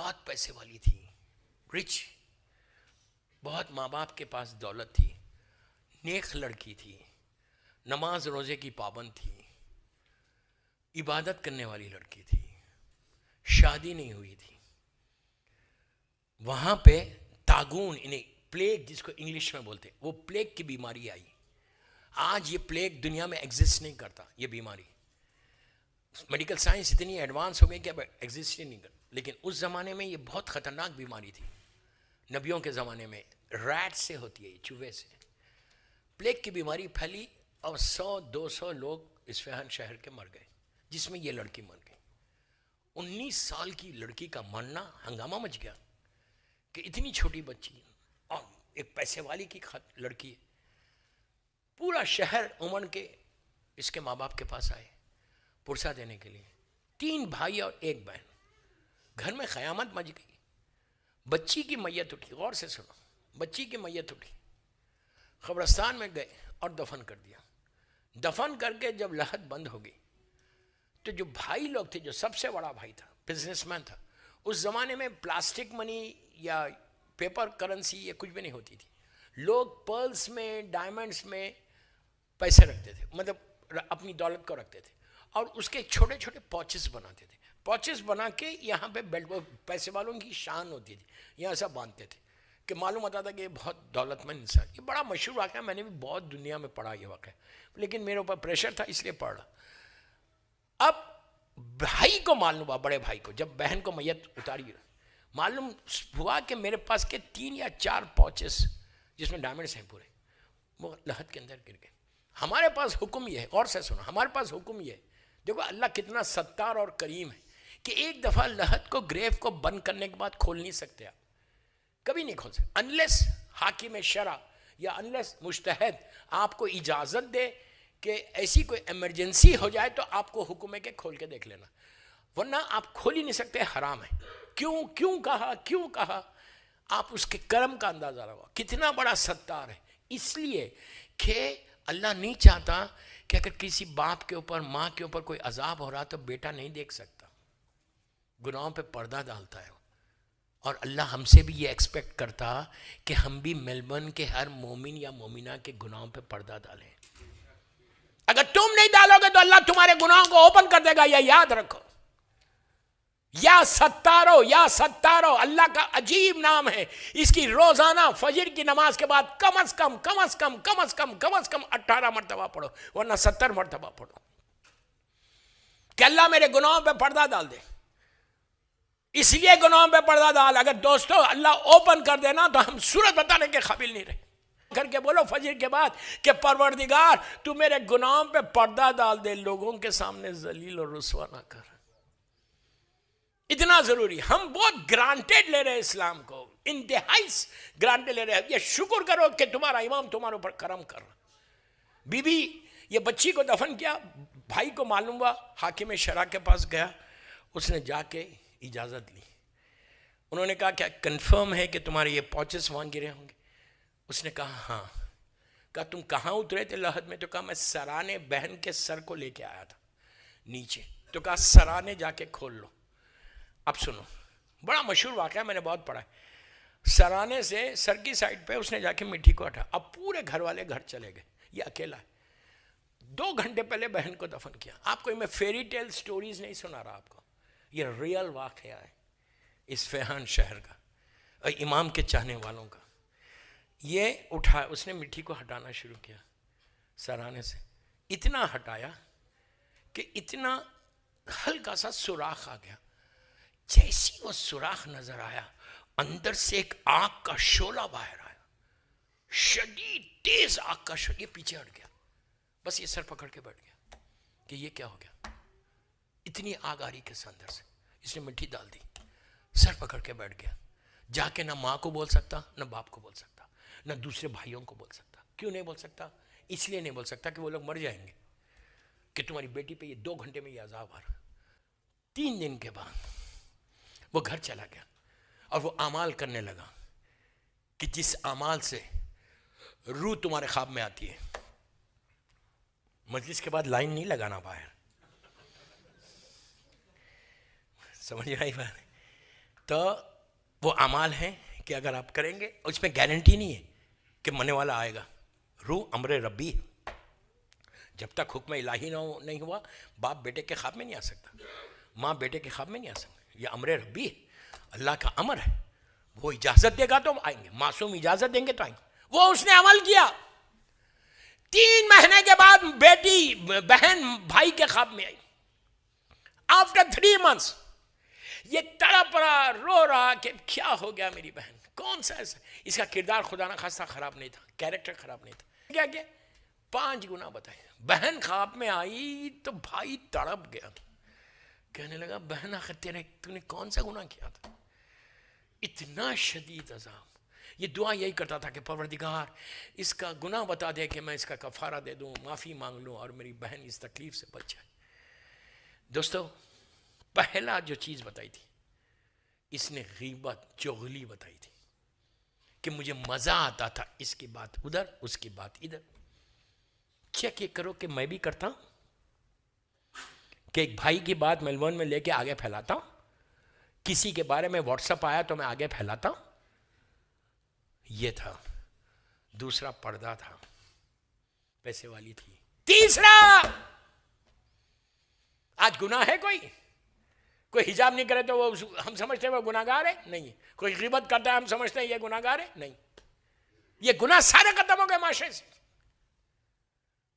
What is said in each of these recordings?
بہت پیسے والی تھی، رچ، بہت ماں باپ کے پاس دولت تھی، نیک لڑکی تھی، نماز روزے کی پابند تھی، عبادت کرنے والی لڑکی تھی، شادی نہیں ہوئی تھی. وہاں پہ طاعون، انہیں پلیگ جس کو انگلش میں بولتے، وہ پلیگ کی بیماری آئی. آج یہ پلیگ دنیا میں ایگزسٹ نہیں کرتا. یہ بیماری، میڈیکل سائنس اتنی ایڈوانس ہو گئی کہ اب ایگزسٹ ہی نہیں کرتا، لیکن اس زمانے میں یہ بہت خطرناک بیماری تھی. نبیوں کے زمانے میں ریٹ سے ہوتی ہے، چوہے سے. پلیگ کی بیماری پھیلی اور 100-200 لوگ اصفہان شہر کے مر گئے، جس میں یہ لڑکی مر گئی. 19 سال کی لڑکی کا مرنا ہنگامہ مچ گیا کہ اتنی چھوٹی بچی اور ایک پیسے والی کی لڑکی ہے. پورا شہر امن کے اس کے ماں باپ کے پاس آئے پرسہ دینے کے لیے. 3 بھائی اور 1 بہن. گھر میں قیامت مچ گئی. بچی کی میت اٹھی، غور سے سنو، بچی کی میت اٹھی، قبرستان میں گئے اور دفن کر دیا. دفن کر کے جب لحد بند ہو گئی تو جو بھائی لوگ تھے، جو سب سے بڑا بھائی تھا، بزنس مین تھا، اس زمانے میں پلاسٹک منی یا پیپر کرنسی یہ کچھ بھی نہیں ہوتی تھی. لوگ پرلز میں، ڈائمنڈز میں پیسے رکھتے تھے، مطلب اپنی دولت کو رکھتے تھے، اور اس کے چھوٹے چھوٹے پوچز بناتے تھے. پوچز بنا کے یہاں پہ بیلٹ، پیسے والوں کی شان ہوتی تھی، یہاں ایسا باندھتے تھے کہ معلوم ہوتا تھا کہ یہ بہت دولت مند انسان. یہ بڑا مشہور واقعہ ہے، میں نے بھی بہت دنیا میں پڑھا یہ واقعہ، لیکن میرے اوپر پریشر تھا اس لیے پڑھ رہا. اب بھائی کو معلوم ہوا، بڑے بھائی کو، جب بہن کو میت اتاری، معلوم ہوا کہ میرے پاس کے 3 یا 4 پوچز جس میں ڈائمنڈس ہیں پورے، وہ لحد کے اندر گر گئے. ہمارے پاس حکم یہ ہے، غور سے سنو، ہمارے پاس حکم یہ ہے، دیکھو اللہ کتنا ستار اور کریم ہے کہ ایک دفعہ لحد کو، گریو کو بند کرنے کے بعد کھول نہیں سکتے آپ، کبھی نہیں کھول سکتے، انلیس حاکم شرع یا انلیس مجتہد آپ کو اجازت دے کہ ایسی کوئی ایمرجنسی ہو جائے تو آپ کو حکم ہے کہ کھول کے دیکھ لینا، ورنہ آپ کھول ہی نہیں سکتے، حرام ہے. کیوں کہا؟ آپ اس کے کرم کا اندازہ لگاؤ کتنا بڑا ستار ہے. اس لیے کہ اللہ نہیں چاہتا کہ اگر کسی باپ کے اوپر، ماں کے اوپر کوئی عذاب ہو رہا تو بیٹا نہیں دیکھ سکتا، گناہوں پہ پردہ ڈالتا ہے. اور اللہ ہم سے بھی یہ ایکسپیکٹ کرتا کہ ہم بھی میلبرن کے ہر مومن یا مومنہ کے گناہوں پہ پردہ ڈالیں. اگر تم نہیں ڈالو گے تو اللہ تمہارے گناہوں کو اوپن کر دے گا. یہ یاد رکھو. یا ستارو اللہ کا عجیب نام ہے. اس کی روزانہ فجر کی نماز کے بعد کم از کم 18 مرتبہ پڑھو، ورنہ 70 مرتبہ پڑھو کہ اللہ میرے گناہوں پہ پردہ ڈال دے. اس لیے گناہوں پہ پردہ ڈال. اگر دوستو اللہ اوپن کر دینا تو ہم صورت بتانے کے قابل نہیں رہے. کر کے بولو فجر کے بعد کہ پروردگار تو میرے گناہوں پہ پردہ ڈال دے، لوگوں کے سامنے ذلیل اور رسوا نہ کر. اتنا ضروری. ہم بہت گرانٹیڈ لے رہے اسلام کو، انتہائی گرانٹیڈ لے رہے. یہ شکر کرو کہ تمہارا امام تمہارے اوپر کرم کر رہا. بی بی یہ بچی کو دفن کیا، بھائی کو معلوم ہوا، حاکم شرع کے پاس گیا، اس نے جا کے اجازت لی. انہوں نے کہا کیا کنفرم ہے کہ تمہارے یہ پوچز وہاں گرے ہوں گے؟ اس نے کہا ہاں. کہا تم کہاں اترے تھے لحد میں؟ تو کہا میں سرانے بہن کے سر کو لے کے آیا تھا نیچے. تو کہا سرانے جا کے کھول لو. اب سنو، بڑا مشہور واقعہ، میں نے بہت پڑھا ہے. سرانے سے سر کی سائڈ پہ اس نے جا کے مٹی کو ہٹا. اب پورے گھر والے گھر چلے گئے، یہ اکیلا ہے. 2 گھنٹے پہلے بہن کو دفن کیا. آپ کو میں فیری ٹیل سٹوریز نہیں سنا رہا آپ کو، یہ ریئل واقعہ ہے اصفہان شہر کا اور امام کے چاہنے والوں کا. یہ اٹھا، اس نے مٹی کو ہٹانا شروع کیا سرانے سے. اتنا ہٹایا کہ اتنا ہلکا سا سوراخ آ گیا. جیسی وہ سوراخ نظر آیا، اندر سے ایک آگ کا شعلہ باہر آیا، شدید تیز آگ کا شعلہ. یہ پیچھے ہٹ گیا، بس یہ سر پکڑ کے بیٹھ گیا کہ یہ کیا ہو گیا. اتنی آگ آ رہی کہ اندر سے. اس نے مٹی ڈال دی، سر پکڑ کے بیٹھ گیا. جا کے نہ ماں کو بول سکتا، نہ باپ کو بول سکتا، نہ دوسرے بھائیوں کو بول سکتا. کیوں نہیں بول سکتا؟ اس لیے نہیں بول سکتا کہ وہ لوگ مر جائیں گے کہ تمہاری بیٹی پہ یہ 2 گھنٹے میں یہ عذاب آ رہا. 3 دن کے بعد وہ گھر چلا گیا اور وہ اعمال کرنے لگا کہ جس اعمال سے روح تمہارے خواب میں آتی ہے. مجلس کے بعد لائن نہیں لگانا باہر، سمجھ آئی بات؟ تو وہ اعمال ہیں کہ اگر آپ کریں گے، اس میں گارنٹی نہیں ہے کہ مرنے والا آئے گا. روح امر ربی، جب تک حکم الہی نہیں ہوا باپ بیٹے کے خواب میں نہیں آ سکتا، ماں بیٹے کے خواب میں نہیں آ سکتا. یہ امر ربی ہے، اللہ کا امر ہے. وہ اجازت دے گا تو آئیں گے، معصوم اجازت دیں گے تو آئیں گے. وہ اس نے عمل کیا. 3 مہینے کے بعد بیٹی بہن بھائی کے خواب میں آئی. آفٹر 3 months یہ تڑپ رہا، رو رہا کہ کیا ہو گیا میری بہن. کون سا ایسا؟ اس کا کردار خدا نہ خواستہ خراب نہیں تھا، کیریکٹر خراب نہیں تھا. کیا کیا 5 گناہ بتائے. بہن خواب میں آئی تو بھائی تڑپ گیا، کہنے لگا بہن آخر تو نے کون سا گناہ کیا تھا؟ اتنا شدید عذاب. یہ دعا یہی کرتا تھا کہ پروردگار اس کا گناہ بتا دے کہ میں اس کا کفارہ دے دوں، معافی مانگ لوں اور میری بہن اس تکلیف سے بچ جائے. دوستو پہلا جو چیز بتائی تھی، اس نے غیبت چغلی بتائی تھی کہ مجھے مزہ آتا تھا اس کی بات ادھر اس کی بات ادھر. چیک یہ کرو کہ میں بھی کرتا ہوں کہ ایک بھائی کی بات میلبورن میں لے کے آگے پھیلاتا ہوں، کسی کے بارے میں واٹس اپ آیا تو میں آگے پھیلاتا ہوں. یہ تھا. دوسرا پردہ تھا، پیسے والی تھی. تیسرا، آج گناہ ہے کوئی حجاب نہیں کرے تو وہ ہم سمجھتے ہیں وہ گناہ گار ہے؟ نہیں. کوئی غیبت کرتا ہے ہم سمجھتے ہیں یہ گناہ گار ہے؟ نہیں. یہ گناہ سارے ختم ہو گئے معاشرے سے.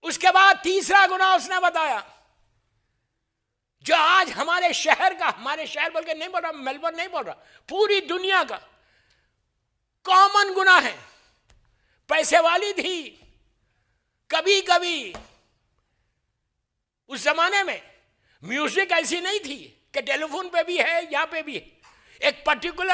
اس کے بعد تیسرا گناہ اس نے بتایا جو آج ہمارے شہر کا، ہمارے شہر بلکہ نہیں بول رہا، میلبورن نہیں بول رہا، پوری دنیا کا کامن گناہ ہے. پیسے والی تھی. کبھی کبھی اس زمانے میں میوزک ایسی نہیں تھی کہ ٹیلی فون پہ بھی ہے، یہاں پہ بھی ہے. ایک پرٹیکولر